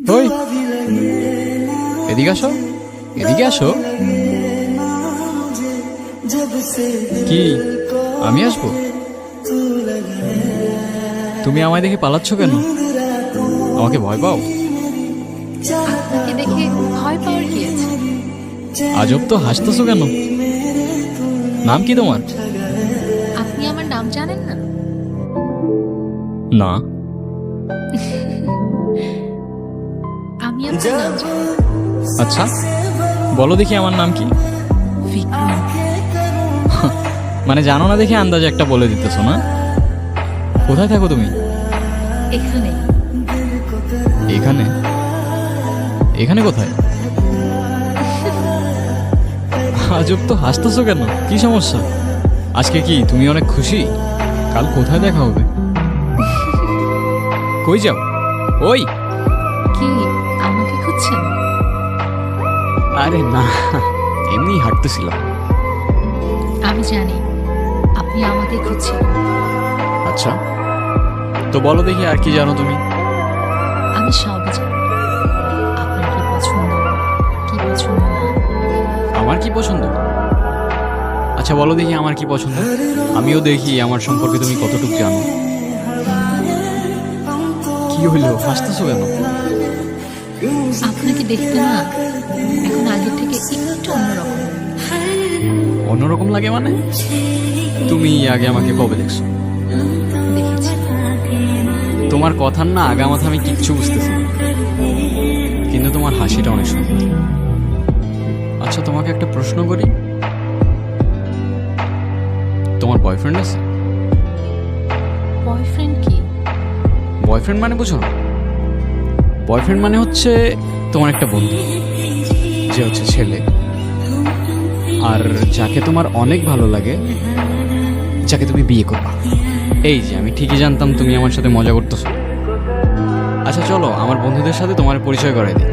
ওই এদিকে আসো, এদিকে আসো। কি আমি আসবো? তুমি আমায় দেখে পালাচ্ছ কেন? আমাকে ভয় পাও? আপনাকে দেখে ভয় পাওয়ার কি আছে? আজব তো, হাসতেছো কেন? নাম কি তোমার? আপনি আমার নাম জানেন না? না। আমি আপনার নাম জানি। আচ্ছা বলো দেখি আমার নাম কি? বিক্রম। মানে জানো না দেখে আন্দাজে একটা বলে দিতেছো না? কোথায় থাকো তুমি? এখানে। এখানে? এখানে কোথায়? আজব তো, হাসতেছো কেন? কি সমস্যা? আজকে কি তুমি অনেক খুশি? কাল কোথায় দেখা হবে? কই যাও? ওই কি আমাকে খুঁজছেন? আরে না, এমনি হাঁটতেছিলাম। আমি জানি আপনি আমাকে খুঁজছেন। আচ্ছা তো বলো দেখি আর কি জানো তুমি? আমি সব জানি। আপনার কি পছন্দ, কি পছন্দ না। আমার কি পছন্দ? আচ্ছা বলো দেখি আমার কি পছন্দ, আমিও দেখি আমার সম্পর্কে তুমি কতটুকু জানো। কি হইলো, হাসতেছো কেন? আপনাকে দেখতে না এখন আগের থেকে একটু অন্যরকম। অন্যরকম লাগে মানে? তুমি আগে আমাকে কবে দেখছো? দেখেছি। তোমার কথার না আগামাথা আমি কিচ্ছু বুঝতেছি না। কিন্তু তোমার হাসিটা অনেক সুন্দর। আচ্ছা তোমাকে একটা প্রশ্ন করি, তোমার বয়ফ্রেন্ড আছে? বয়ফ্রেন্ড কি? বয়ফ্রেন্ড মানে বুঝো না? বয়ফ্রেন্ড মানে হচ্ছে তোমার একটা বন্ধু, যে হচ্ছে ছেলে, আর যাকে তোমার অনেক ভালো লাগে, যাকে তুমি বিয়ে করবা। এই যে আমি ঠিকই জানতাম তুমি আমার সাথে মজা করতেছো। আচ্ছা চলো আমার বন্ধুদের সাথে তোমার পরিচয় করাই দিই।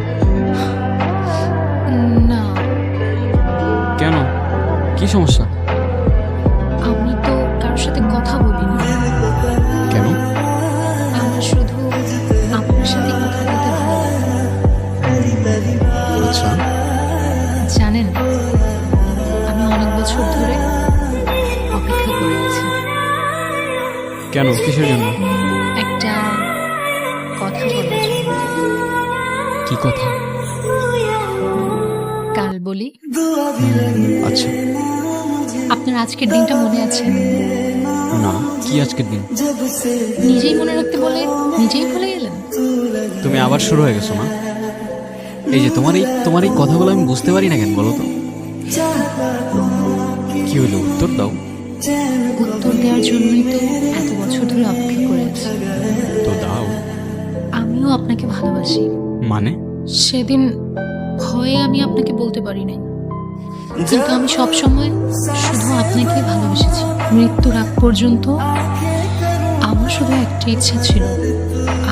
না, কেন, কি সমস্যা? আমি তো কারোর সাথে কথা বলি না। কেন? আমার শুধু আপনার সাথে কথা বলতে ভালো লাগে। আচ্ছা জানেন, আমি অনেক বছর ধরে অপেক্ষা করে আছি কেন, কিসের জন্য? একটা কথা বলার জন্য। কি কথা? কাল বলি। আচ্ছা আপনার আজকের দিনটা মনে আছে? না, কি আজকের দিন? নিজেই মনে রাখতে বলে নিজেই ভুলে গেলেন। তুমি আবার শুরু হয়ে গেছো না? এই যে তোমার এই কথাগুলো আমি বুঝতে পারি না কেন বলো তো? কি হলো, উত্তর দাও। উত্তর দেওয়ার জন্যই তো এত বছর ধরে অপেক্ষা করে আছি। তো দাও। আমিও আপনাকে ভালোবাসি। মানে? সেদিন ভয়ে আমি আপনাকে বলতে পারি নাই, কিন্তু আমি সব সময় শুধু আপনাকেই ভালোবেসেছি। মৃত্যুর আগ পর্যন্ত আমার শুধু একটা ইচ্ছা ছিল,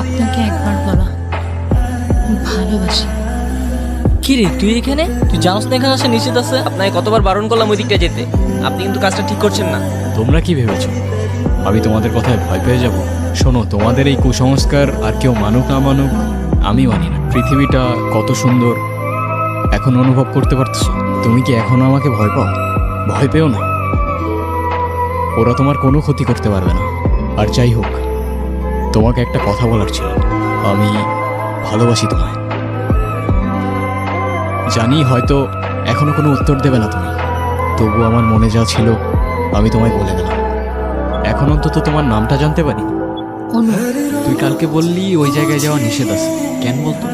আপনাকে একবার বলা ভালোবাসি। কি রে তুই এখানে? তুই জানোস না এখানে আসা নিষেধ আছে? আপনাকে কতবার বারণ করলাম ওই দিকটা যেতে, আপনি কিন্তু কাজটা ঠিক করছেন না। তোমরা কি ভেবেছো আমি তোমাদের কথায় ভয় পেয়ে যাব? শোনো, তোমাদের এই কুসংস্কার আর কেউ মানুক না মানুক আমি মানি না। পৃথিবীটা কত সুন্দর এখন অনুভব করতে পারতেছো? তুমি কি এখনো আমাকে ভয় পাও? ভয় পেও না, ওরা তোমার কোনো ক্ষতি করতে পারবে না। আর যাই হোক, তোমাকে একটা কথা বলার ছিল, আমি ভালোবাসি তোমায়। জানি হয়তো এখনো কোনো উত্তর দেবে না তুমি, তবু আমার মনে যা ছিল আমি তোমায় বলে গেলাম। এখন অন্তত তোমার নামটা জানতে পারি? অনু। তুই কালকে বললি ওই জায়গায় যাওয়া নিষেধ আছে, কেন বলতো?